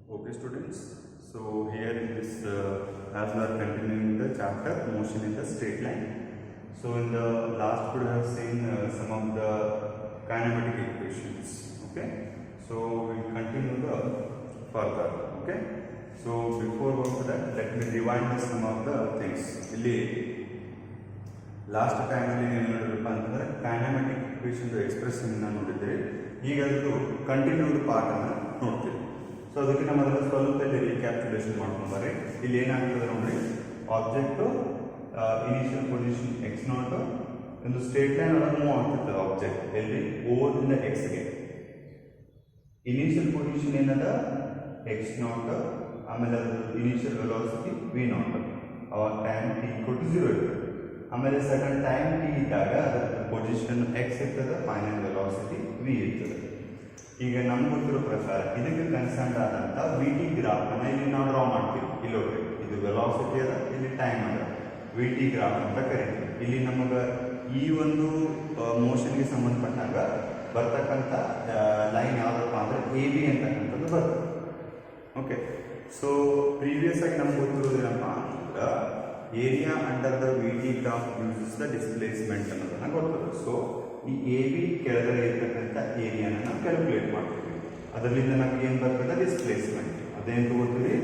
Okay, students. So here in this, as we are continuing the chapter, motion in the straight line. So in the last we have seen some of the kinematic equations. Okay. So we continue the further. Okay. So before going to that, let me rewind some of the things. ಇಲ್ಲಿ last ಟೈಮಲ್ಲಿ ನೀವು ನೋಡಿದ್ರಪ್ಪ ಅಂತಂದ್ರೆ ಕೈನಮ್ಯಾಟಿಕ್ equation expression ನೋಡಿದ್ದೀರಿ. ಈಗ ಅದು continued part ಅನ್ನು ನೋಡ್ತೀವಿ. So ಅದಕ್ಕಿಂತ ಮೊದಲು ಸ್ವಲ್ಪ ರೀಕ್ಯಾಪ್ಚುಲೇಷನ್ ಮಾಡ್ಕೊಂಡ್ಬರ್ರಿ. ಇಲ್ಲಿ ಏನಾಗ್ತದೆ ನೋಡ್ರಿ, object initial position X not ಒಂದು ಸ್ಟ್ರೇಟ್ ಲೈನ್ ಒಳಗೆ ಮೂವ್ ಆಗ್ತಿರ್ತದೆ. ಆಬ್ಜೆಕ್ಟ್ ಎಲ್ಲಿ ಓದಿಂದ ಎಕ್ಸ್ಗೆ ಇನಿಷಿಯಲ್ ಪೊಸಿಷನ್ ಏನದ ಎಕ್ಸ್ ನಾಟ್, ಆಮೇಲೆ ಅದು ಇನಿಷಿಯಲ್ ವೆಲಾಸಿಟಿ ವಿ ನಾಟ್, ಅವಾಗ ಟೈಮ್ ಟಿ ಈಕ್ವಲ್ ಟು 0 ಇರ್ತದೆ. ಆಮೇಲೆ ಸಡನ್ ಟೈಮ್ ಟಿ ಇದ್ದಾಗ ಅದರ ಪೊಸಿಷನ್ ಎಕ್ಸ್ ಇರ್ತದೆ, ಫೈನಲ್ ವೆಲಾಸಿಟಿ ವಿ ಇರ್ತದೆ. ಈಗ ನಮ್ಗೆ ಗೊತ್ತಿರೋ ಪ್ರಕಾರ ಇದಕ್ಕೆ ಕನ್ಸರ್ನ್ ಆದಂಥ ವಿ ಟಿ ಗ್ರಾಫ್ ಅನ್ನ ಇಲ್ಲಿ ನಾವು ಡ್ರಾ ಮಾಡ್ತೀವಿ. ಇಲ್ಲಿ ಹೋಗ್ರಿ, ಇದು ವೆಲಾಸಿಟಿ ಅದ, ಇಲ್ಲಿ ಟೈಮ್ ಅದ, ವಿ ಟಿ ಗ್ರಾಫ್ ಅಂತ ಕರಿತೀವಿ. ಇಲ್ಲಿ ನಮಗೆ ಈ ಒಂದು ಮೋಷನ್ಗೆ ಸಂಬಂಧಪಟ್ಟಾಗ ಬರ್ತಕ್ಕಂಥ ಲೈನ್ ಯಾವುದಪ್ಪ ಅಂದರೆ ಎ ಬಿ ಅಂತಕ್ಕಂಥದ್ದು ಬರ್ತದೆ. ಓಕೆ. ಸೊ ಪ್ರೀವಿಯಸ್ ಆಗಿ ನಮ್ಗೆ ಗೊತ್ತಿರೋದೇನಪ್ಪ ಅಂತಂದ್ರೆ area under the V T graph uses the displacement ಅನ್ನೋದನ್ನ ಗೊತ್ತದ. ಸೊ ಈ ಎ ಬಿ ಕೆಳಗಡೆ ಇರ್ತಕ್ಕಂಥ ಏರಿಯಾನ ನಾವು ಕ್ಯಾಲ್ಕುಲೇಟ್ ಮಾಡ್ತೀವಿ. ಅದರಿಂದ ನಮ್ಗೆ ಏನು ಬರ್ತದೆ, ಡಿಸ್ಪ್ಲೇಸ್ಮೆಂಟ್. ಅದೇನು ತಗೋತೀವಿ,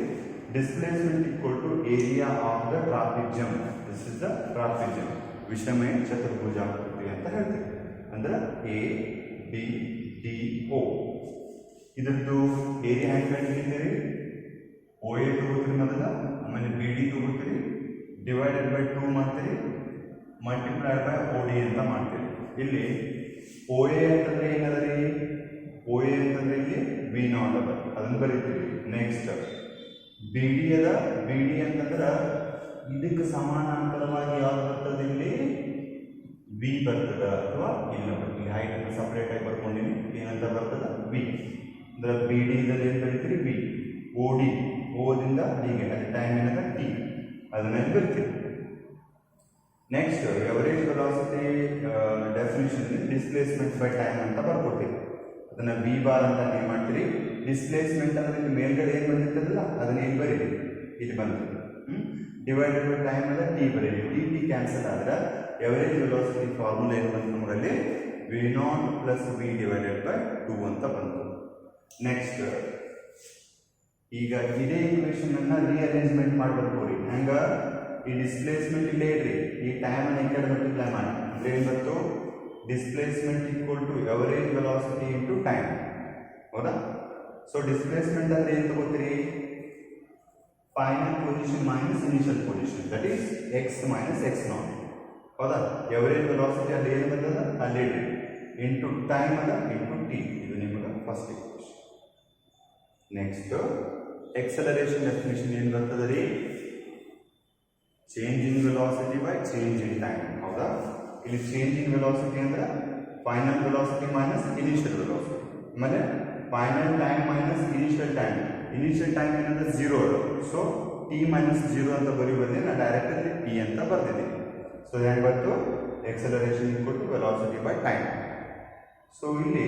displacement equal to area of the trapezium. This is the trapezium, ವಿಷಮಯ ಚತುರ್ಭುಜಾಕೃತಿ ಅಂತ ಹೇಳ್ತೀವಿ. ಅಂದ್ರೆ ಎ ಬಿ ಡಿ ಓ. ಇದ್ರದ್ದು ಏರಿಯಾ ಹೆಂಗೆ ಕಂಡುಹಿಡಿತೀರಿ, ಓ ಎ ತಗೋತೀರಿ ಮೊದಲ, ಆಮೇಲೆ ಬಿ ಡಿ ತಗೋತೀರಿ, ಡಿವೈಡೆಡ್ ಬೈ 2 ಮಾಡ್ತೀರಿ, ಮಲ್ಟಿಪ್ಲೈಡ್ ಬೈ ಓ ಡಿ ಅಂತ ಮಾಡ್ತೀರಿ. ಇಲ್ಲಿ ಓ ಎ ಅಂತಂದ್ರೆ ಏನದ ರೀ, ಓ ಎ ಅಂತಂದ್ರೆ ಇಲ್ಲಿ ವಿ ನಾಟ್ ಅದ, ಅದನ್ನು ಬರೀತೀವಿ. ನೆಕ್ಸ್ಟ್ ಬಿ ಡಿ ಅದ, ಬಿ ಡಿ ಅಂತಂದ್ರೆ ಇದಕ್ಕೆ ಸಮಾನಾಂತರವಾಗಿ ಯಾವ್ದು ಬರ್ತದೆ, ಇಲ್ಲಿ ವಿ ಬರ್ತದ ಅಥವಾ ಇಲ್ಲ. ಇಲ್ಲಿ ಹೈಟ್ ಅನ್ನು ಸಪ್ರೇಟ್ ಆಗಿ ಬರ್ಕೊಂಡಿನಿ, ಏನಂತ ಬರ್ತದ ವಿ. ಅಂದ್ರೆ ಬಿ ಡಿ ಇದ್ದಲ್ಲಿ ಏನು ಬರೀತೀರಿ, ವಿ. ಓ ಡಿ, ಓದಿಂದ ಡಿಗೆ ಅದು ಟೈಮ್ ಏನದ ಟಿ, ಅದನ್ನ ಬರೀತೀವಿ. Next average velocity definition displacement by time ಅಂತ ಬರ್ಕೊಡ್ತೀವಿ. ಅದನ್ನ ವಿ ಬಾರ್ ಅಂತ ಏನು ಮಾಡ್ತೀರಿ, ಡಿಸ್ಪ್ಲೇಸ್ಮೆಂಟ್ ಅಂದ್ರೆ ಇಲ್ಲಿ ಮೇಲ್ಗಡೆ ಏನು ಬಂದಿರ್ತದಲ್ಲ ಅದನ್ನ ಏನು ಬರೀತೀವಿ, ಇಲ್ಲಿ ಬಂದಿದೆ. ಡಿವೈಡೆಡ್ ಬೈ ಟೈಮ್ ಅಂದ್ರೆ ಟಿ ಬರೀತೀವಿ. ಟಿ ಟಿ ಕ್ಯಾನ್ಸಲ್ ಆದ್ರೆ ಎವರೇಜ್ ವೆಲಾಸಿಟಿ ಫಾರ್ಮುಲಾ ಏನು ಬಂತು ನಮ್ಮಲ್ಲಿ, V not plus V divided by 2 ಅಂತ ಬಂತು. ನೆಕ್ಸ್ಟ್ ಈಗ ಇದೇ ಈಕ್ವೇಷನ್ ಅನ್ನ ರಿಅರೇಂಜ್ಮೆಂಟ್ ಮಾಡಬೇಕು ರೀ. ಹಂಗ ಈ ಡಿಸ್ಪ್ಲೇಸ್ಮೆಂಟ್ ಇಲ್ಲೇ ಇಡ್ರಿ, ಈ ಟೈಮ್ ಅನ್ನು ಈ ಕಡೆ ಮಲ್ಟಿಪ್ಲೈ ಮಾಡಿ. ಅಂದ್ರೆ ಏನು ಬಂತು, displacement equal to average velocity into time. ಹೌದಾ? ಸೊ ಡಿಸ್ಪ್ಲೇಸ್ಮೆಂಟ್ ಅಂದ್ರೆ ಏನು ತಗೋತೀರಿ, final position minus initial position, that is X minus X naught. ಹೌದಾ? ಎವರೇಜ್ ವೆಲಾಸಿಟಿ ಅಲ್ಲಿ ಏನು ಬರ್ತದ, ಅಲ್ಲಿ ಇಡ್ರಿ, ಇಂಟು ಟೈಮ್ ಅದ ಇಂಟು ಟಿ. ಇದು ನಿಮಗೆ first equation. Next acceleration definition ಏನು ಬರ್ತದೆ ರೀ, change in velocity by change in time. ಹೌದಾ? ಇಲ್ಲಿ ಚೇಂಜ್ ಇನ್ ವೆಲಾಸಿಟಿ ಅಂದ್ರೆ final velocity minus initial velocity, ಆಮೇಲೆ final time minus initial time. Initial time ಏನಂದ್ರೆ 0 ಅದು. ಸೊ ಟಿ ಮೈನಸ್ 0 ಅಂತ ಬರೀಬಂದ್ರೆ ನಾನು ಡೈರೆಕ್ಟ್ ಅಲ್ಲಿ ಟಿ ಅಂತ ಬರ್ತಿದ್ದೀನಿ. ಸೊ ಹೆಂಗೆ ಬಂತು, acceleration equal to velocity by time. So ಇಲ್ಲಿ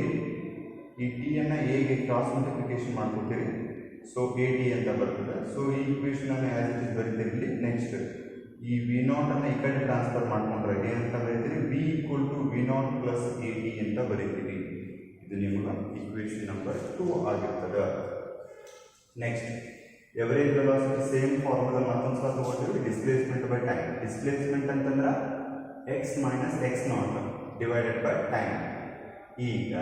ಈ ಟಿ ಅನ್ನ ಎಗೆ ಕ್ರಾಸ್ ಮಲ್ಟಿಪ್ಲಿಕೇಶನ್ ಮಾಡ್ಕೊತೀರಿ. ಸೊ ಎ ಟಿ ಅಂತ ಬರ್ತದೆ. ಸೊ ಈ ಈಕ್ವೇಷನ್ ಅನ್ನು ಆಸ್ ಇಟ್ ಇಸ್ ಬರೀತೀರಿ. ಇಲ್ಲಿ ನೆಕ್ಸ್ಟ್ ಈ ವಿ ನಾಟ್ ಅನ್ನ ಈ ಕಡೆ ಟ್ರಾನ್ಸ್ಫರ್ ಮಾಡ್ಕೊಂಡ್ರೆ ಏನಂತ ಬರೀತೀರಿ, V equal to V not plus A T ಅಂತ ಬರೀತೀರಿ. ಇದು ನಿಮಗೆ ಈಕ್ವೇಷನ್ ನಂಬರ್ 2 ಆಗಿರ್ತದೆ. Next average velocity same formula ಮತ್ತೊಂದು ಸಲ ತಗೋತೀವಿ, ಡಿಸ್ಪ್ಲೇಸ್ಮೆಂಟ್ ಬೈ ಟೈಮ್. ಡಿಸ್ಪ್ಲೇಸ್ಮೆಂಟ್ ಅಂತಂದ್ರೆ X minus X naught divided by time. ಈಗ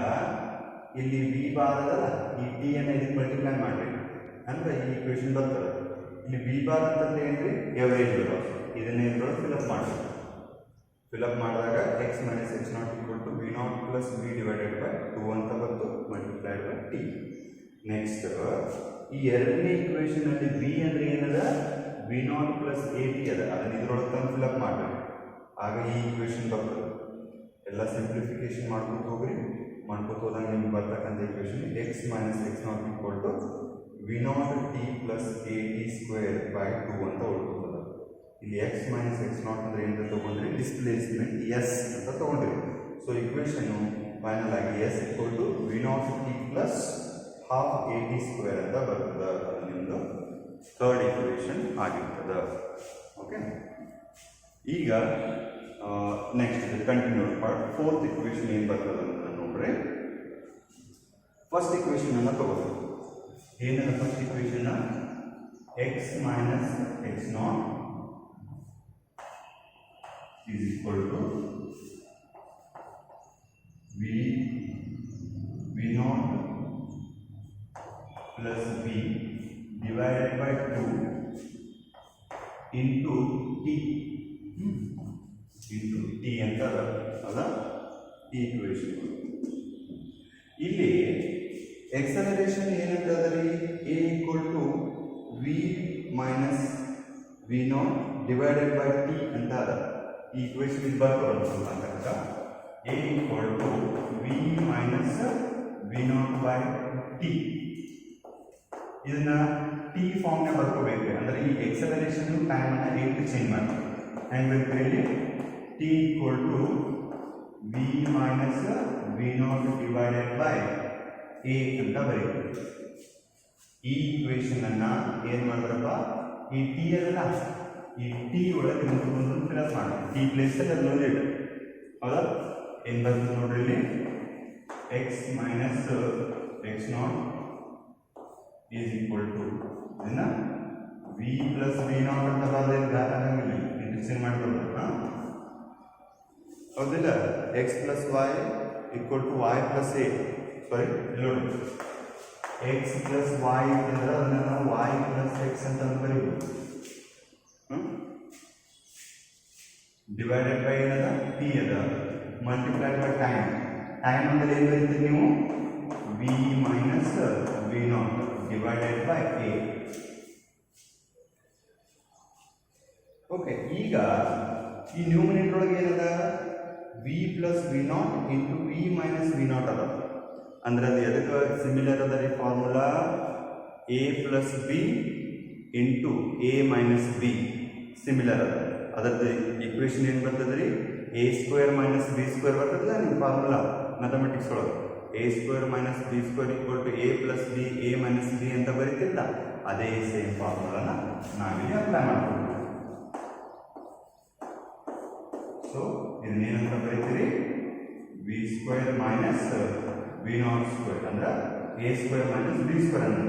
ಇಲ್ಲಿ ವಿ ಬಾರ್ ಅದಲ್ಲ, ಈ ಟಿ ಅನ್ನ ಇದಕ್ಕೆ ಮಲ್ಟಿಪ್ಲೈ ಮಾಡಿ ಅಂದ್ರೆ ಈ ಈಕ್ವೇಷನ್ ಬರ್ತದೆ. ಇಲ್ಲಿ ವಿ ಬಾರ್ ಅಂತಂದ್ರೆ ಏನ್ರಿ, ಎವರೇಜ್ ವೆಲಾಸಿಟಿ. ಇದನ್ನೇನು ಫಿಲಪ್ ಮಾಡಬೇಕು. ಫಿಲಪ್ ಮಾಡಿದಾಗ X minus X not equal to V not plus V divided by 2 ಅಂತ ಬಂತು, ಮಲ್ಟಿಪ್ಲೈಡ್ ಬೈ ಟಿ. ನೆಕ್ಸ್ಟ್ ಈ ಎರಡನೇ ಈಕ್ವೇಷನ್ ಅಲ್ಲಿ ವಿ ಅಂದ್ರೆ ಏನದ, V not plus A T ಅದ, ಅದನ್ನ ಇದ್ರೊಳಗೆ ತಂದು ಫಿಲಪ್ ಮಾಡಬೇಕು. ಆಗ ಈ ಈಕ್ವೇಷನ್ ಬರ್ತದೆ. ಎಲ್ಲ ಸಿಂಪ್ಲಿಫಿಕೇಶನ್ ಮಾಡ್ಕೊತ ಹೋಗ್ರಿ. ಮಾಡ್ಕೊತ ಹೋದಾಗ ನಿಮ್ಗೆ ಬರ್ತಕ್ಕಂಥ equation X minus X not equal to V not T plus A T square by 2 ಅಂತ ಉಳ್ಕೊತದ. ಇಲ್ಲಿ ಎಕ್ಸ್ ಮೈನಸ್ ಎಕ್ಸ್ ನಾಟ್ ಅಂದ್ರೆ ಏನಂತ ತಗೊಂಡ್ರಿ, ಡಿಸ್ಪ್ಲೇಸ್ಮೆಂಟ್ ಎಸ್ ಅಂತ ತಗೊಂಡ್ರಿ. ಸೊ ಈಕ್ವೇಷನ್ ಫೈನಲ್ ಆಗಿ S equal to V not T plus half AT square ಅಂತ ಬರ್ತದೆ. ಅದು ನಿಮ್ಮದು ಥರ್ಡ್ ಇಕ್ವೇಷನ್ ಆಗಿರ್ತದೆ. ಓಕೆ, ಈಗ next continued part fourth equation ಏನು ಬರ್ತದೆ ಅಂತ ನೋಡ್ರಿ. ಫಸ್ಟ್ ಇಕ್ವೇಷನ್ ಅನ್ನು ತಗೋಬೇಕು. ಏನದ first equation? x minus x0 is equal to v0 plus v divided by 2 into t ಅಂತ ಅದ ಈ ಇಕ್ವೇಷನ್. ಇಲ್ಲಿ ಎಕ್ಸಲರೇಷನ್ ಏನಂತಂದ್ರೆ a equal to v minus v0 divided by t ಅಂತ ಅದ. ಈ ಇಕ್ವೇಷನ್ ಇದು ಬರ್ತದ a equal to v minus v0 by t. ಇದನ್ನ t ಫಾರ್ಮ್ನ ಬರ್ಕೋಬೇಕು. ಅಂದ್ರೆ ಈ ಎಕ್ಸಲರೇಷನ್ ಟೈಮ್ ಅನ್ನ ಹೇಗೆ ಚೇಂಜ್ ಮಾಡ್ತೀವಿ? ಹೆಂಗ್ ಬರ್ತೀರಿ? ಇಲ್ಲಿ t equal to v minus v0 divided by a ಅಂತ ಬರೀತೀವಿ. ಈ ಇಕ್ವೇಷನ್ ಅನ್ನ ಏನ್ ಮಾಡಿದ್ರಪ್ಪ, ಈ ಟಿ ಅದಲ್ಲ, ಈ ಟಿ ಒಳಗೆ ಒಂದು ಪ್ಲಸ್ ಮಾಡಿ ಟಿ ಪ್ಲೇಸ್ ಅಲ್ಲಿ ಇಡು. ಹೌದಾ? ಏನ್ ಬರ್ತದೆ ನೋಡ್ರಿ ಇಲ್ಲಿ, X minus X naught is equal to ಇದನ್ನ ವಿ ಪ್ಲಸ್ ವಿ ನಾಟ್ ಅಂತ ಬರಲಿಲ್ಲ, ಇಂಟ್ರೆಕ್ಷನ್ ಮಾಡ್ಕೊಳ್ಬೇಕು. ಹೌದಿಲ್ಲ? X plus Y equal to Y plus A. Sorry, ನೋಡಿ, ಎಕ್ಸ್ ಪ್ಲಸ್ ವೈ ಅಂತಂದ್ರೆ ಅದನ್ನ ನಾವು ವೈ ಪ್ಲಸ್ ಎಕ್ಸ್ ಅಂತ ಬರೀಬೋದು. ಡಿವೈಡೆಡ್ ಬೈ ಏನದ? ಟಿ ಅದ. Multiplied by time. ಟೈಮ್ ಅಂದ್ರೆ ಏನು ಬರೀತೀರಿ ನೀವು? V minus V not divided by A. Okay, ಈಗ ಈ ನ್ಯೂಮಿನೇಟರ್ ಒಳಗೆ ಏನದ? V plus V not into V minus V not ಅದ. ಅಂದ್ರೆ ಅದು ಎದಕ್ಕೆ ಸಿಮಿಲರ್ ಅದ ರೀ? Formula A plus B into A minus B similar ಅದ. ಅದರದ್ದು ಇಕ್ವೇಷನ್ ಏನು ಬರ್ತದೆ ರೀ? A square minus B square ಬರ್ತದಲ್ಲ ನಿಮ್ಮ ಫಾರ್ಮುಲಾ ಮ್ಯಾಥಮೆಟಿಕ್ಸ್ ಒಳಗೆ. A square minus B square equal to A plus B A minus B ಅಂತ ಬರೀತಿಲ್ಲ, ಅದೇ ಸೇಮ್ ಫಾರ್ಮುಲಾನ ನಾವಿಲ್ಲಿ ಅಪ್ಲೈ ಮಾಡ್ತೀವಿ. ಸೊ ಇದನ್ನೇನಂತ ಬರೀತೀರಿ? V square minus V not square ಅಂದ್ರೆ A square minus B square ಅಂದ್ರೆ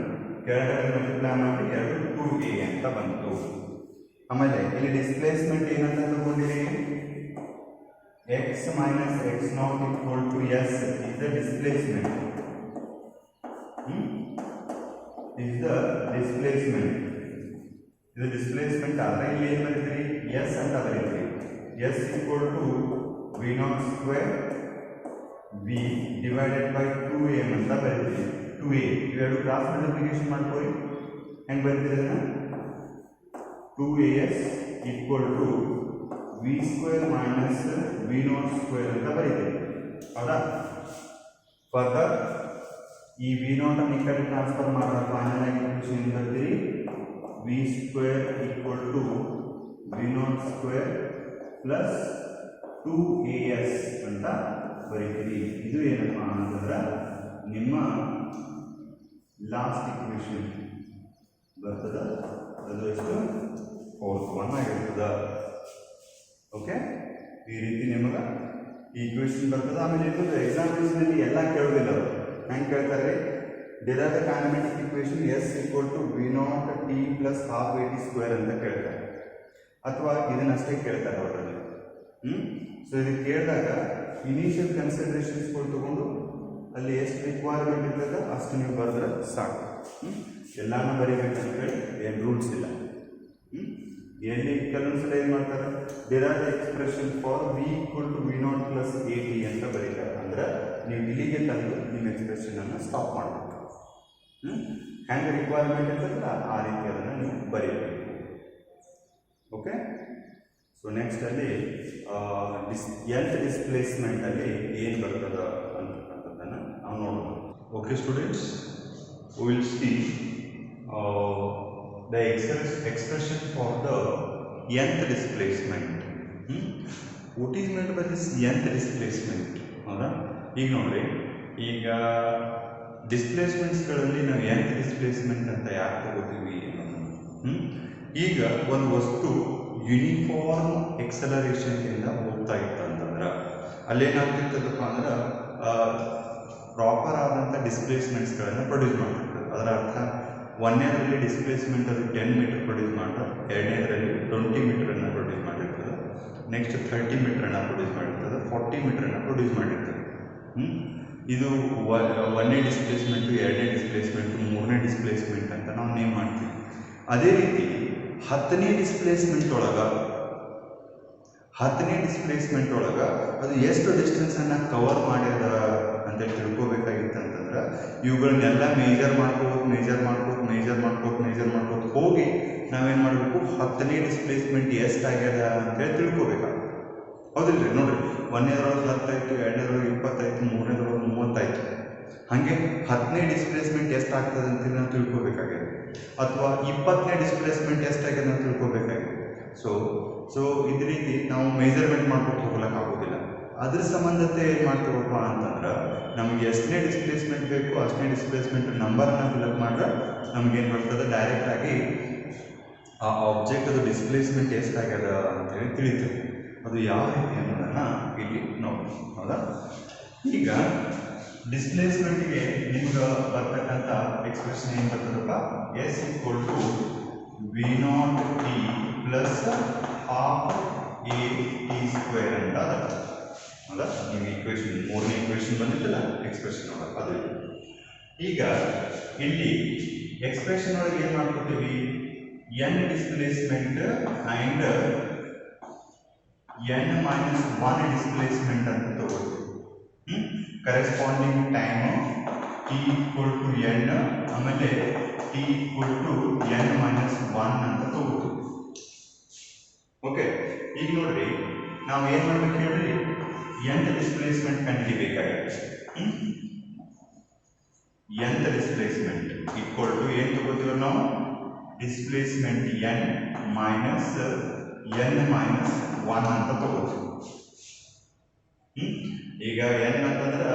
ಕೆಳಗಡೆ ಮಲ್ಟಿಪ್ಲೈ ಮಾಡಿ 2a ಅಂತ ಬಂತು. ಆಮೇಲೆ ಇಲ್ಲಿ ಡಿಸ್ಪ್ಲೇಸ್ಮೆಂಟ್ ಏನಂತ ತಗೊಂಡಿರಿ? X minus X not equal to S is the displacement. Is the displacement. ಇದು ಡಿಸ್ಪ್ಲೇಸ್ಮೆಂಟ್ ಆದ್ರೆ ಇಲ್ಲಿ ಏನು ಬರೀತೀರಿ? ಎಸ್ ಅಂತ ಬರೀತೀರಿ. S equal to V not square V divided by 2a ಅಂತ ಬರೀತೀವಿ. 2a ಇವೆರಡು ಕ್ರಾಸ್ ಮಲ್ಟಿಪ್ಲಿಕೇಶನ್ ಮಾಡ್ಕೊಳ್ಳಿ. ಹೆಂಗೆ ಬರೀತೀರಿ ಅದನ್ನ? 2as equal to V square minus V not square ಅಂತ ಬರೀತೀವಿ. ಹೌದಾ? ಫರ್ದರ್ ಈ ವಿ ನಾಟ್ ಅನ್ನು ಈ ಕಡೆ ಟ್ರಾನ್ಸ್ಫರ್ ಮಾಡೋ ಫೈನಲ್ ಇಕ್ವೇಷನ್ ಏನು ಬರ್ತೀರಿ? V square equal to V not square plus 2as ಅಂತ ಬರೀತೀರಿ. ಇದು ಏನಪ್ಪ ಅಂತಂದ್ರೆ ನಿಮ್ಮ ಲಾಸ್ಟ್ ಇಕ್ವೇಷನ್ ಬರ್ತದ. ಅದು ಎಷ್ಟು? 4th ಒನ್ ಆಗಿರ್ತದ. ಓಕೆ, ಈ ರೀತಿ ನಿಮಗೆ ಈ ಇಕ್ವೇಷನ್ ಬರ್ತದೆ. ಆಮೇಲೆ ಇನ್ನೊಂದು ಎಕ್ಸಾಮಿನೇಷನಲ್ಲಿ ಎಲ್ಲ ಕೇಳೋದಿಲ್ಲ. ಅವರು ಹೆಂಗೆ ಕೇಳ್ತಾರೆ? Derive the kinematic equation S equal to V not T plus half A T square ಅಂತ ಕೇಳ್ತಾರೆ, ಅಥವಾ ಇದನ್ನಷ್ಟೇ ಕೇಳ್ತಾರೆ ಅವರಲ್ಲಿ. ಸೊ ಇದಕ್ಕೆ ಕೇಳಿದಾಗ ಇನಿಷಿಯಲ್ ಕನ್ಸಿಡರೇಷನ್ಸ್ಗಳು ತಗೊಂಡು ಅಲ್ಲಿ ಎಷ್ಟು ರಿಕ್ವೈರ್ಮೆಂಟ್ ಇರ್ತದೆ ಅಷ್ಟು ನೀವು ಬರೆದ್ರೆ ಸಾಕು. ಎಲ್ಲಾನು ಬರೀಬೇಕಂತೇಳಿ ಏನು ರೂಲ್ಸ್ ಇಲ್ಲ. ಎಲ್ಲಿ ಕೆಲವೊಂದ್ಸಲ ಏನು ಮಾಡ್ತಾರೆ? Derive expression for V equal to V not plus A T ಅಂತ ಬರೀತಾರೆ. ಅಂದ್ರೆ ನೀವು ಇಲ್ಲಿಗೆ ತಂದು ನಿಮ್ಮ ಎಕ್ಸ್ಪ್ರೆಷನ್ ಅನ್ನು ಸ್ಟಾಪ್ ಮಾಡಬೇಕು. ಹೆಂಗೆ ರಿಕ್ವೈರ್ಮೆಂಟ್ ಇರ್ತದಲ್ಲ ಆ ರೀತಿ ಅದನ್ನು ನೀವು ಬರೀಬೇಕು. ಓಕೆ, ಸೊ ನೆಕ್ಸ್ಟ್ ಅಲ್ಲಿ ಎಲ್ತ್ ಡಿಸ್ಪ್ಲೇಸ್ಮೆಂಟ್ ಅಲ್ಲಿ ಏನು ಬರ್ತದ ಅಂತಕ್ಕಂಥದ್ದನ್ನು ನಾವು ನೋಡೋಣ. Okay students, we will see the expression for the nth displacement. What is meant by this nth displacement? ಹೌದಾ? ಈಗ ನೋಡ್ರಿ, ಈಗ ಡಿಸ್ಪ್ಲೇಸ್ಮೆಂಟ್ಸ್ಗಳಲ್ಲಿ ನಾವು nth ಡಿಸ್ಪ್ಲೇಸ್ಮೆಂಟ್ ಅಂತ ಯಾಕೆ ತಗೋತೀವಿ ಅನ್ನೋದು. ಈಗ ಒಂದು ವಸ್ತು ಯೂನಿಫಾರ್ಮ್ ಎಕ್ಸಲರೇಷನ್ನಿಂದ ಹೋಗ್ತಾ ಇತ್ತು ಅಂತಂದ್ರೆ ಅಲ್ಲೇನಾಗ್ತಿರ್ತದಪ್ಪ ಅಂದ್ರೆ ಪ್ರಾಪರ್ ಆದಂಥ ಡಿಸ್ಪ್ಲೇಸ್ಮೆಂಟ್ಸ್ಗಳನ್ನು ಪ್ರೊಡ್ಯೂಸ್ ಮಾಡ್ತಿರ್ತದೆ. ಅದರ ಅರ್ಥ ಒಂದನೇದರಲ್ಲಿ ಡಿಸ್ಪ್ಲೇಸ್ಮೆಂಟ್ ಅದು 10 ಮೀಟರ್ ಪ್ರೊಡ್ಯೂಸ್ ಮಾಡ್ತಾರೆ, ಎರಡನೇದರಲ್ಲಿ 20 ಮೀಟರನ್ನು ಪ್ರೊಡ್ಯೂಸ್ ಮಾಡಿರ್ತದೆ, ನೆಕ್ಸ್ಟ್ 30 ಮೀಟರನ್ನು ಪ್ರೊಡ್ಯೂಸ್ ಮಾಡಿರ್ತದೆ, 40 ಮೀಟರನ್ನು ಪ್ರೊಡ್ಯೂಸ್ ಮಾಡಿರ್ತದೆ. ಇದು ಒಂದನೇ ಡಿಸ್ಪ್ಲೇಸ್ಮೆಂಟು, ಎರಡನೇ ಡಿಸ್ಪ್ಲೇಸ್ಮೆಂಟು, ಮೂರನೇ ಡಿಸ್ಪ್ಲೇಸ್ಮೆಂಟ್ ಅಂತ ನಾವು ನೇಮ್ ಮಾಡ್ತೀವಿ. ಅದೇ ರೀತಿ 10ನೇ ಡಿಸ್ಪ್ಲೇಸ್ಮೆಂಟ್ ಒಳಗೆ ಅದು ಎಷ್ಟು ಡಿಸ್ಟೆನ್ಸನ್ನು ಕವರ್ ಮಾಡ್ಯದ ಅಂತೇಳಿ ತಿಳ್ಕೊಬೇಕಾಗಿತ್ತು ಅಂತಂದ್ರೆ ಇವುಗಳನ್ನೆಲ್ಲ ಮೇಜರ್ ಮಾಡ್ಕೋತ ಹೋಗಿ ನಾವೇನು ಮಾಡಬೇಕು, 10ನೇ ಡಿಸ್ಪ್ಲೇಸ್ಮೆಂಟ್ ಎಷ್ಟಾಗ್ಯದ ಅಂತೇಳಿ ತಿಳ್ಕೊಬೇಕಾಗುತ್ತೆ. ಹೌದಿಲ್ರಿ? ನೋಡ್ರಿ, ಒಂದನೇದ್ರೊಳಗೆ 10 ಆಯಿತು, ಎರಡನೇದ್ರೊಳಗೆ 20 ಆಯಿತು, ಮೂರನೇದ್ರೊಳಗೆ 30 ಆಯಿತು. ಹಾಗೆ 10ನೇ ಡಿಸ್ಪ್ಲೇಸ್ಮೆಂಟ್ ಎಷ್ಟಾಗ್ತದೆ ಅಂತೇಳಿ ನಾವು ತಿಳ್ಕೊಬೇಕಾಗಿದೆ, ಅಥವಾ 20ನೇ ಡಿಸ್ಪ್ಲೇಸ್ಮೆಂಟ್ ಎಷ್ಟಾಗ್ಯದ ಅಂತ ತಿಳ್ಕೊಬೇಕಾಗಿದೆ. ಸೊ ಇದೇ ರೀತಿ ನಾವು ಮೆಜರ್ಮೆಂಟ್ ಮಾಡ್ಕೊಂಡು ಹೋಗ್ಲಿಕ್ಕೆ ಆಗೋದಿಲ್ಲ. ಅದ್ರ ಸಂಬಂಧತೆ ಏನು ಮಾಡ್ತೀವಪ್ಪ ಅಂತಂದ್ರೆ ನಮಗೆ ಎಷ್ಟನೇ ಡಿಸ್ಪ್ಲೇಸ್ಮೆಂಟ್ ಬೇಕು ಅಷ್ಟನೇ ಡಿಸ್ಪ್ಲೇಸ್ಮೆಂಟ್ ನಂಬರನ್ನು ಫಿಲಪ್ ಮಾಡಿದ್ರೆ ನಮಗೇನು ಬರ್ತದೆ, ಡೈರೆಕ್ಟಾಗಿ ಆ ಆಬ್ಜೆಕ್ಟ್ ಅದು ಡಿಸ್ಪ್ಲೇಸ್ಮೆಂಟ್ ಎಷ್ಟಾಗ್ಯದ ಅಂತೇಳಿ ತಿಳಿತೀವಿ. ಅದು ಯಾವ ರೀತಿ ಅನ್ನೋದನ್ನು ಇಲ್ಲಿ ನೋಡಿ. ಹೌದಾ? ಈಗ ಡಿಸ್ಪ್ಲೇಸ್ಮೆಂಟ್ಗೆ ನಿಮ್ಗೆ ಬರ್ತಕ್ಕಂಥ ಎಕ್ಸ್ಪ್ರೆಷನ್ ಏನು ಬರ್ತದಪ್ಪ, S = V0t ಪ್ಲಸ್ ½ AT² ಅಂತ ಅದ. ಹೌದಾ? ನೀವು ಈಕ್ವೇಷನ್ ಮೂರನೇ ಈಕ್ವೇಷನ್ ಬಂದಿತ್ತಲ್ಲ ಎಕ್ಸ್ಪ್ರೆಷನ್ ಒಳಗೆ ಅದು. ಈಗ ಇಲ್ಲಿ ಎಕ್ಸ್ಪ್ರೆಷನ್ ಒಳಗೆ ಏನು ಮಾಡ್ಕೊತೀವಿ, n displacement and n-1 displacement ಅಂತ ತಗೋತೀವಿ. ಕರೆಸ್ಪಾಂಡಿಂಗ್ ಟೈಮ್ t = n, ಆಮೇಲೆ t = n-1 ಅಂತ ತಗೋತೀವಿ. ಓಕೆ, ಈಗ ನೋಡ್ರಿ, ನಾವು ಏನು ಮಾಡ್ಬೇಕು ಹೇಳ್ರಿ, nth ಡಿಸ್ಪ್ಲೇಸ್ಮೆಂಟ್ ಕಂಡುಹಿಡಿಬೇಕಾಗಿದೆ. nth ಡಿಸ್ಪ್ಲೇಸ್ಮೆಂಟ್ ಈಕ್ವಲ್ ಟು ಏನು ತಗೋತೀವಿ ನಾವು, ಡಿಸ್ಪ್ಲೇಸ್ಮೆಂಟ್ n ಮೈನಸ್ n-1 ಅಂತ ತಗೋತೀವಿ. ಈಗ n ಅಂತಂದ್ರೆ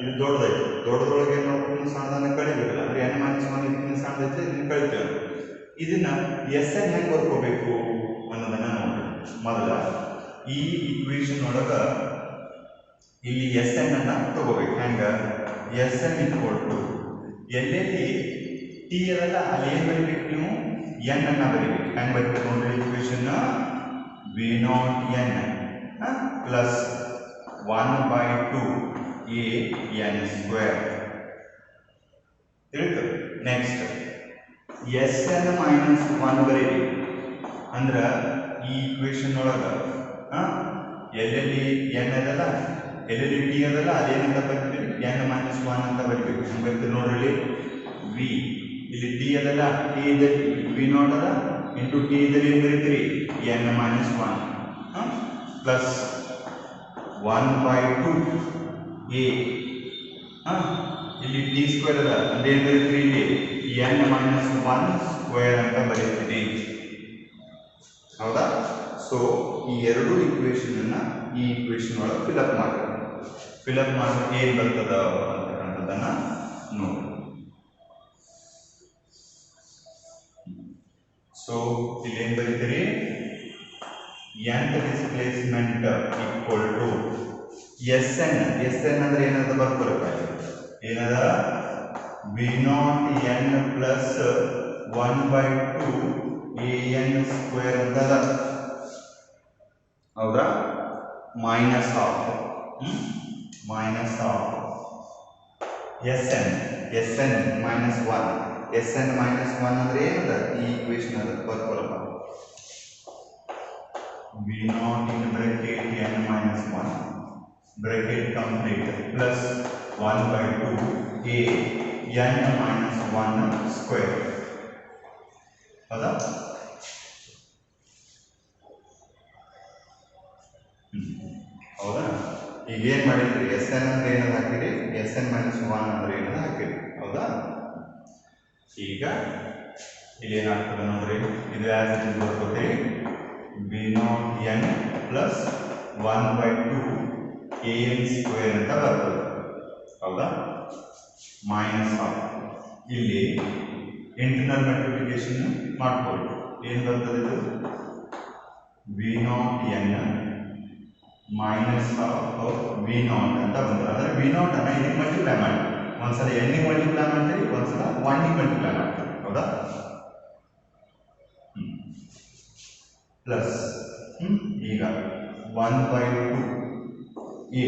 ಇದು ದೊಡ್ಡದೈತಿ, ದೊಡ್ಡದೊಳಗೆ ಏನು ಮಾಡ್ಬೇಕು, ಸಣ್ಣದನ್ನು ಕಳಿಬೇಕಲ್ಲ, ಅಂದ್ರೆ n-1 ಇದನ್ನ ಸಣ್ಣದೈತೆ, ಇದನ್ನ ಕಳಿತೇವೆ. ಇದನ್ನ Sn ಹೆಂಗೆ ಬರ್ಕೋಬೇಕು ಅನ್ನೋದನ್ನ ನೋಡಿ. ಮೊದಲ ಈ ಈಕ್ವೇಷನ್ ಒಳಗೆ ಇಲ್ಲಿ Sn ಅನ್ನ ತಗೋಬೇಕು. ಹೆಂಗೆ, Sn = ಎಲ್ಲೆಲ್ಲಿ t ಅದಲ್ಲ ಅಲ್ಲಿ ಏನು ಬರೀಬೇಕು, ನೀವು n ಅನ್ನ ಬರೀಬೇಕು. ಹೆಂಗೆ ಬರೀಬೇಕು ನೋಡ್ರಿ, ಈಕ್ವೇಷನ್ V0n ಪ್ಲಸ್ 1/2 AN² ತಿಳಿತು. ನೆಕ್ಸ್ಟ್ Sn-1 ಬರೀರಿ. ಅಂದ್ರೆ ಈ ಈಕ್ವೇಷನ್ ಒಳಗೆ ಎಲ್ಲೆಲ್ಲಿ n ಅದಲ್ಲ, ಎಲ್ಲೆಲ್ಲಿ t ಅದಲ್ಲ ಅದೇನಂತ ಬರೀತೀವಿ, n-1 ಅಂತ ಬರೀಬೇಕು. ಹೆಂಗೆ ಬರೀತೀವಿ ನೋಡ್ರಿ, v ಇಲ್ಲಿ t ಅದಲ್ಲ, t ಇದ್ದಲ್ಲಿ V0 ಅದ ಇಂಟು t ಇದ್ದಲ್ಲಿ ಏನು ಬರೀತೀರಿ, n-1 ಪ್ಲಸ್ 1/2 a ಇಲ್ಲಿ t² ಅದ ಅಂದ್ರೆ ಏನು ಬರೀತೀರಿ, ಇಲ್ಲಿ n-1² ಅಂತ ಬರೀತೀರಿ. ಹೌದಾ? ಸೊ ಈ ಎರಡು ಈಕ್ವೇಷನ್ ಅನ್ನ ಈ ಈಕ್ವೇಷನ್ ಒಳಗೆ ಫಿಲಪ್ ಮಾಡಿ ಏನು ಬರ್ತದ ಅಂತಕ್ಕಂಥದ್ದನ್ನ ನೋಡಿ. ಸೊ ಇಲ್ಲಿ ಏನು ಬರೀತೀರಿ, nth displacement equal to Sn ಅಂದ್ರೆ ಏನಂತ ಬರ್ಕೊಳ್ಬೇಕು, ಏನದ V0n ಪ್ಲಸ್ 1/2 AN² ಅಂತದ. ಹೌದಾ? ಮೈನಸ್ ಹಾಫ್ Sn-1 ಅಂದ್ರೆ ಏನದ, ಈ ಈಕ್ವೇಷನ್ ಅದ ಬರ್ಕೊಳಪ್ಪ. V0 in bracket n-1 bracket complete plus 1/2 AN-1² ಹೌದಾ? ಹೌದಾ? ಈಗ ಏನು ಮಾಡಿದ್ರಿ, Sn ಅಂದ್ರೆ ಏನದು ಹಾಕಿರಿ, Sn-1 ಅಂದ್ರೆ ಏನದು ಹಾಕಿರಿ. ಹೌದಾ? ಈಗ ಇಲ್ಲಿ ಏನಾಗ್ತದೆ ನೋಡ್ರಿ, ಇದು ಆಸ್ ಇಟ್ ಇಸ್ ಬರ್ಕೋತೀರಿ, V0n ಪ್ಲಸ್ 1/2 AN² ಅಂತ ಬರ್ತದೆ. ಹೌದಾ? Minus half. ಇಲ್ಲಿ ಇಂಟರ್ನಲ್ ಮಲ್ಟಿಪ್ಲಿಕೇಶನ್ ಮಾಡ್ಕೊಳ್ಳಿ. ಏನು ಬರ್ತದೆ ಇದು? V naught N minus half of V naught ಅಂತ ಬಂದ್ರೆ, ಅಂದರೆ ವಿ ನಾಟ್ ಅನ್ನ ಇದಕ್ಕೆ ಮಲ್ಟಿಪ್ಲೈ ಮಾಡಿ. ಒಂದ್ಸಲ ಎನ್ನಿಗೆ ಮಲ್ಟಿಪ್ಲೈ ಮಾಡ್ತೀವಿ, ಒಂದ್ಸಲ ಒನ್ನಿಗೆ ಮಲ್ಟಿಪ್ಲೈ ಮಾಡ್ತೀವಿ, ಹೌದಾ? ಪ್ಲಸ್ ಈಗ 1/2 ಎ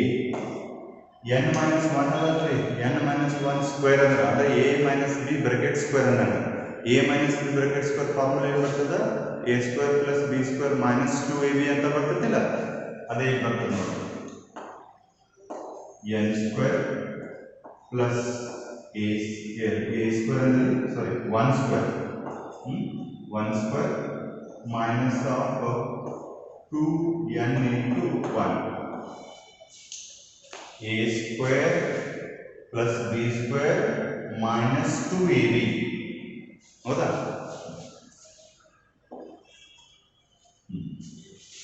ಎನ್ ಮೈನಸ್ 1 ಅಲ್ಲರಿ, ಎನ್ ಮೈನಸ್ 1 ಸ್ಕ್ವೇರ್ ಅಂದ್ರೆ ಅಂದರೆ A minus B bracket square ಅಂದ್ರೆ A minus B bracket square formula ಏನು ಬರ್ತದೆ? A square plus B square minus 2ab ಅಂತ ಬರ್ತದಿಲ್ಲ, ಅದೇ ಈಗ ಬರ್ತದೆ ನೋಡಿ. N square plus A square ಅಂದರೆ sorry 1 square 1 square minus of 2n into 1 a square plus b square minus 2ab, ಹೌದಾ?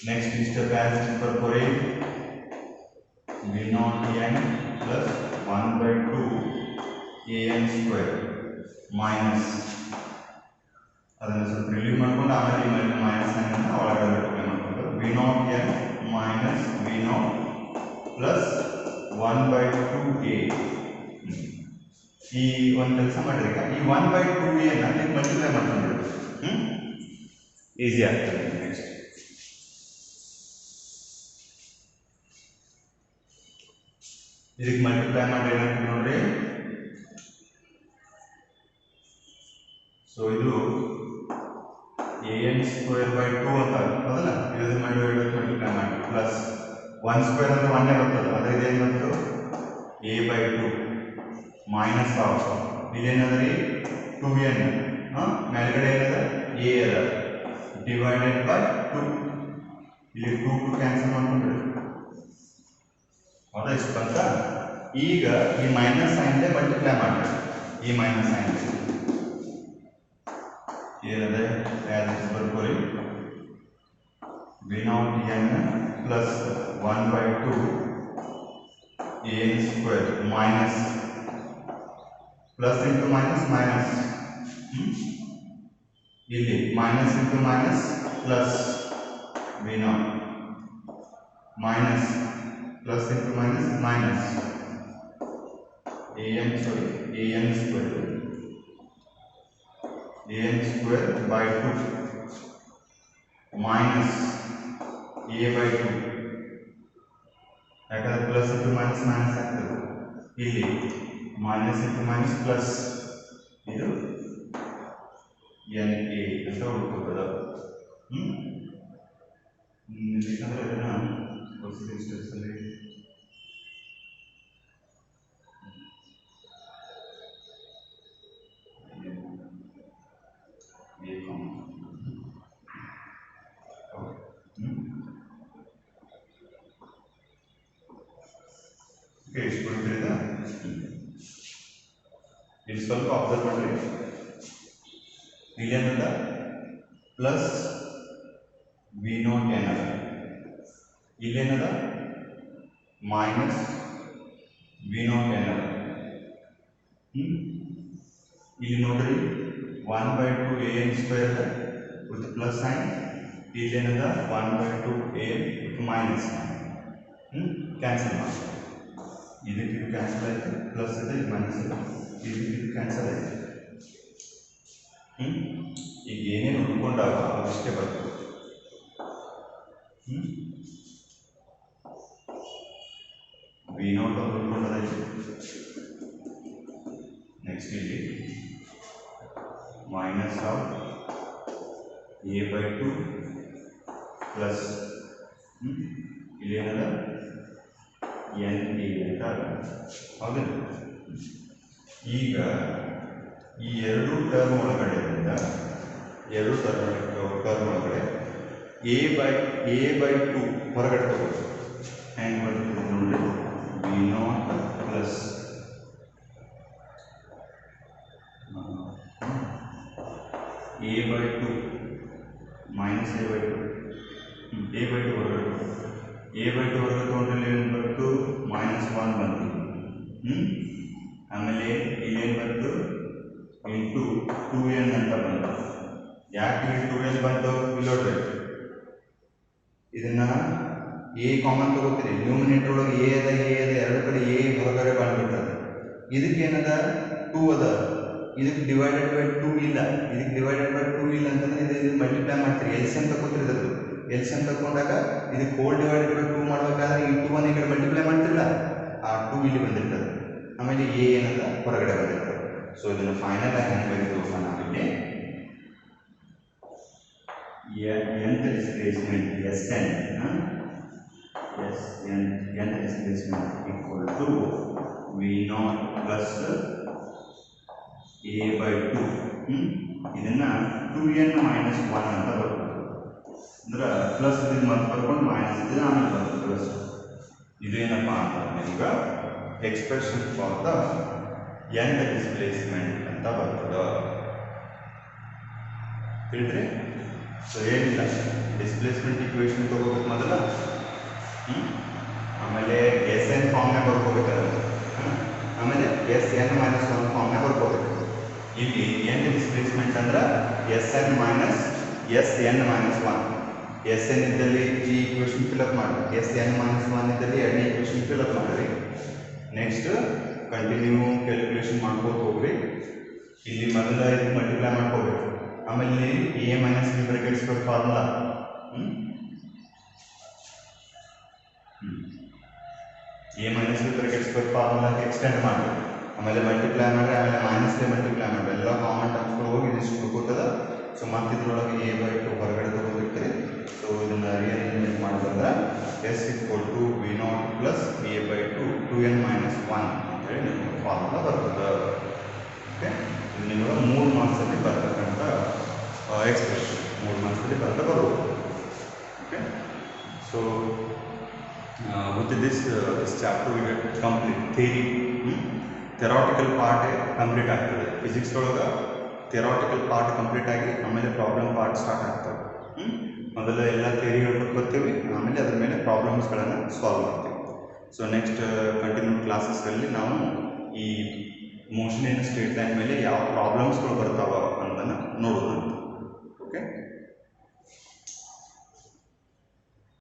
ನೆಕ್ಸ್ಟ್ ಇಷ್ಟ ಬ್ಯಾಲೆನ್ಸ್ ಬರ್ಕೋರಿ. v naught n plus 1/2 an square minus ಅದನ್ನು ಸ್ವಲ್ಪ ರಿಲೀವ್ ಮಾಡ್ಕೊಂಡು ಆಮೇಲೆ ಮೈನಸ್ ಅನ್ನು ಒಳಗಡೆ ಮಾಡ್ಕೊಂಡು V naught N minus V not plus 1/2a. ಈ ಒಂದು ಕೆಲಸ ಮಾಡಿದ್ರೆ ಈ 1/2a ಅನ್ನ ನೀವು ಮಲ್ಟಿಪ್ಲೈ ಮಾಡ್ಕೊಂಡ್ಬಿಡಿ, ಈಸಿ ಆಗ್ತದೆ. ನೆಕ್ಸ್ಟ್ ಇದಕ್ಕೆ ಮಲ್ಟಿಪ್ಲೈ ಮಾಡಿ ಏನಾಗ್ತದೆ ನೋಡ್ರಿ. ಸೊ ಇದು an square by 2 ಅಂತ ಹೌದಲ್ಲ, ಇದನ್ನ ಮಾಡಿ ಮಲ್ಟಿಪ್ಲೈ ಮಾಡಿ ಪ್ಲಸ್ 1 ಸ್ಕ್ವೇರ್ ಅಂದ್ರೆ 1 ಬರ್ತದೆ, ಅದೇ ಇದೇನು ಬಂತು a/2 ಮೈನಸ್ ಆಫ್ ಇದೇನದ್ರಿ 2n ಮೇಲ್ಗಡೆ ಏನದ a ಅದ ಡಿವೈಡೆಡ್ ಬೈ 2. ಇಲ್ಲಿ 2 ಕ್ಯಾನ್ಸಲ್ ಮಾಡ್ಕೊಂಡ್ಬಿಡಿ, ಹೌದಾ? ಇಷ್ಟು ಬಂತ. ಈಗ ಈ ಮೈನಸ್ ಸೈನ್ಗೆ ಮಲ್ಟಿಪ್ಲೈ ಮಾಡಿ. ಈ ಮೈನಸ್ ಸೈನ್ ಏನದೆ ಬ್ಯಾಲೆನ್ಸ್ ಬರ್ಕೊಳ್ಳಿ. V naught N plus 1/2 an square minus plus into minus minus, ಇಲ್ಲಿ minus into minus plus V naught minus plus into minus minus an square by 2 minus a/2, ಯಾಕಂದ್ರೆ plus into minus minus ಆಗ್ತದೆ. ಇಲ್ಲಿ minus into minus plus, ಇದು N A ಅಂತ ಹುಡ್ಕೋತದ. ಯಾಕಂದ್ರೆ ಅದನ್ನ ಸ್ಟೆಪ್ಸಲ್ಲಿ ಎಷ್ಟು ಕೊಡ್ತೀರಾ ಇಲ್ಲಿ ಸ್ವಲ್ಪ ಅಬ್ಸರ್ವ್ ಮಾಡ್ರಿ. ಇಲ್ಲೇನದ ಪ್ಲಸ್ ವಿ ನಾಟ್ ಎನ್ ಅದ, ಇಲ್ಲೇನದ ಮೈನಸ್ ವಿ ನಾಟ್ ಎನ್ ಅದ. ಇಲ್ಲಿ ನೋಡ್ರಿ 1/2 an ಸ್ಕ್ವೇರ್ ಅದ ವಿತ್ ಪ್ಲಸ್ ಸೈನ್, ಇಲ್ಲೇನದ 1/2 an with minus sign. Cancel ಮಾಡಿ, ಇದಕ್ಕೆ ಕ್ಯಾನ್ಸಲ್ ಆಯಿತು, ಪ್ಲಸ್ ಇದೆ ಇದು ಮೈನಸ್ ಇದೆ, ಇದಕ್ಕೆ ಕ್ಯಾನ್ಸಲ್ ಆಯಿತು. ಈಗ ಏನೇನು ಉಳ್ಕೊಂಡಾಗ ಅಷ್ಟೇ ಬರ್ತದೆ. ವಿ ನಾಟ್ ಒಂದು ಉಳ್ಕೊಂಡದೈತೆ. ನೆಕ್ಸ್ಟ್ ಇಲ್ಲಿ ಮೈನಸ್ ಆಫ್ a/2 ಪ್ಲಸ್ ಇಲ್ಲೇನದ ಎನ್ ಎ ಅಂತ ಹೌದಿಲ್ಲ. ಈಗ ಈ ಎರಡು ಟರ್ಮ್ ಒಳಗಡೆಯಿಂದ ಟರ್ಮ್ ಒಳಗಡೆ a/2 ಹೊರಗಡೆ ತಗೋದು. ಹೆಂಗೆ ಬರ್ತದೆ ನೋಡಿ, V not plus a/2 minus a/2 ಹೊರಗಡೆ a/2 ಹೊರಗಡೆ ತೊಗೊಂಡ್ರೆ ಏನು ಬಂತು, -1 ಬಂತು. ಆಮೇಲೆ ಇಲ್ಲೇನು ಬಂತು ಇಂಟು 2n ಅಂತ ಬಂತು. ಯಾಕೆ 2n ಬಂತು ಇಲ್ಲಿ ನೋಡ್ರಿ, ಇದನ್ನ ಎ ಕಾಮನ್ ತಗೋತೀರಿ, ನ್ಯೂಮಿನೇಟರ್ ಒಳಗೆ ಎ ಅದ ಎರಡು ಕಡೆ ಎ ಹೊರಗಡೆ ಬಂದ್ಬಿಡ್ತದೆ. ಇದಕ್ಕೆ ಏನದ 2 ಅದ, ಇದಕ್ಕೆ ಡಿವೈಡೆಡ್ ಬೈ 2 ಇಲ್ಲ, ಇದಕ್ಕೆ ಡಿವೈಡೆಡ್ ಬೈ 2 ಇಲ್ಲ ಅಂತಂದ್ರೆ ಇದು ಮಲ್ಟಿಪ್ಲೈ ಮಾಡ್ತೀರಿ, ಎಲ್ಸಿಎಂ ತಗೋತೀರಿ. ಇದ್ರದ್ದು ಎಲ್ಸಿಎಂ ತಗೊಂಡಾಗ ಇದಕ್ಕೆ ಹೋಲ್ ಡಿವೈಡೆಡ್ ಬೈ 2 ಮಾಡಬೇಕಾದ್ರೆ ಈ 2 1 ಈ ಕಡೆ ಮಲ್ಟಿಪ್ಲೈ ಮಾಡ್ತಿರಲ್ಲ, ಆ 2 ಇಲ್ಲಿ ಬಂದಿರ್ತದೆ. ಆಮೇಲೆ ಎ ಏನದ ಹೊರಗಡೆ ಬಂದಿರ್ತದೆ. ಸೊ ಇದನ್ನು ಫೈನಲ್ ಆಗಿ ಹೆಂಗೆ ಬರೀತೀವಪ್ಪ ನಾವಿಲ್ಲಿ, nth displacement nth displacement equal to v0 plus a by 2. ಇದನ್ನ 2n ಮೈನಸ್ 1 ಅಂತ ಬರ್ತದೆ. ಅಂದ್ರೆ ಪ್ಲಸ್ ಇದನ್ನು ಮತ್ತೆ ಬರ್ಕೊಂಡು ಮೈನಸ್ ಇದನ್ನ ಆಮೇಲೆ ಬರ್ತದೆ ಪ್ಲಸ್. ಇದು ಏನಪ್ಪ ಅಂತಂದ್ರೆ ಈಗ expression for the nth displacement ಅಂತ ಬರ್ತದೆ. ತಿಳಿದ್ರಿ? ಸೊ ಏನಿಲ್ಲ, ಡಿಸ್ಪ್ಲೇಸ್ಮೆಂಟ್ ಇಕ್ವೇಷನ್ ತಗೋಬೇಕು ಮೊದಲ, ಆಮೇಲೆ ಎಸ್ ಎನ್ ಫಾರ್ಮ್ನಾಗ ಬರ್ಕೋಬೇಕಾದ್ರೆ, ಆಮೇಲೆ ಎಸ್ ಎನ್ ಮೈನಸ್ 1 ಫಾರ್ಮ್ನಾಗ ಬರ್ಕೋಬೇಕು. ಇಲ್ಲಿ n ಡಿಸ್ಪ್ಲೇಸ್ಮೆಂಟ್ ಅಂದ್ರೆ S N minus S N minus 1. S N ಇದ್ದಲ್ಲಿ ಈ ಇಕ್ವೇಷನ್ ಫಿಲಪ್ ಮಾಡಿ, ಎಸ್ ಎನ್ ಮೈನಸ್ 1 ಇದ್ದಲ್ಲಿ ಎರಡನೇ ಇಕ್ವೇಷನ್ ಫಿಲಪ್ ಮಾಡಿರಿ. ನೆಕ್ಸ್ಟ್ ಕಂಟಿನ್ಯೂ ಕ್ಯಾಲ್ಕುಲೇಷನ್ ಮಾಡ್ಕೋತ ಹೋಗ್ರಿ. ಇಲ್ಲಿ ಮೊದಲ ಇದಕ್ಕೆ ಮಲ್ಟಿಪ್ಲೈ ಮಾಡ್ಕೋಬೇಕು, ಆಮೇಲೆ A minus B brackets formula, A minus B brackets ಫಾರ್ಮುಲಾಕ್ಕೆ ಎಕ್ಸ್ಟೆಂಡ್ ಮಾಡಿ, ಆಮೇಲೆ ಮಲ್ಟಿಪ್ಲೈ ಮಾಡಿ, ಆಮೇಲೆ ಮೈನಸ್ಗೆ ಮಲ್ಟಿಪ್ಲೈ ಮಾಡಿ, ಎಲ್ಲ ಕಾಮನ್ ಟರ್ಮ್ಸ್ಗಳು ಹೋಗಿ ಇದಿಷ್ಟು ಹುಡುಕೋತದ. ಸೊ ಮತ್ತೆ ಇದ್ರೊಳಗೆ ಎ ಬೈ 2 ಹೊರಗಡೆ ತಗೋದಿರ್ತೀರಿ. ಸೊ ಇದನ್ನು ರಿಯರೇಂಜ್ಮೆಂಟ್ ಮಾಡೋದಂದ್ರೆ S equal to v0 plus A by 2n minus 1 ಅಂತೇಳಿ ನಿಮಗೆ ಫಾರ್ಮುಲಾ ಬರ್ತದೆ. ಓಕೆ, ಇದು ನಿಮಗೆ 3 ಮಾರ್ಕ್ಸಲ್ಲಿ ಬರ್ತಕ್ಕಂಥ ಎಕ್ಸ್ಪ್ರೆಷನ್, 3 ಮಾರ್ಕ್ಸಲ್ಲಿ ಬರೋದು. Okay, so with this chapter we get complete theory, theoretical part complete ಆಗ್ತದೆ. ಫಿಸಿಕ್ಸ್ ಒಳಗೆ ಥಿಯರಾಟಿಕಲ್ ಪಾರ್ಟ್ ಕಂಪ್ಲೀಟ್ ಆಗಿ ಆಮೇಲೆ ಪ್ರಾಬ್ಲಮ್ ಪಾರ್ಟ್ ಸ್ಟಾರ್ಟ್ ಆಗ್ತವೆ. ಮೊದಲು ಎಲ್ಲ ಥಿಯರಿಗಳು ಬರ್ತೀವಿ, ಆಮೇಲೆ ಅದ್ರ ಮೇಲೆ ಪ್ರಾಬ್ಲಮ್ಸ್ಗಳನ್ನು ಸಾಲ್ವ್ ಮಾಡ್ತೀವಿ. ಸೊ ನೆಕ್ಸ್ಟ್ ಕಂಟಿನ್ಯೂ ಕ್ಲಾಸಸ್ಗಳಲ್ಲಿ ನಾವು ಈ ಮೋಷನ್ ಇನ್ ಸ್ಟ್ರೇಟ್ ಲೈನ್ ಮೇಲೆ ಯಾವ ಪ್ರಾಬ್ಲಮ್ಸ್ಗಳು ಬರ್ತಾವ ಅನ್ನೋದನ್ನು ನೋಡೋಣ.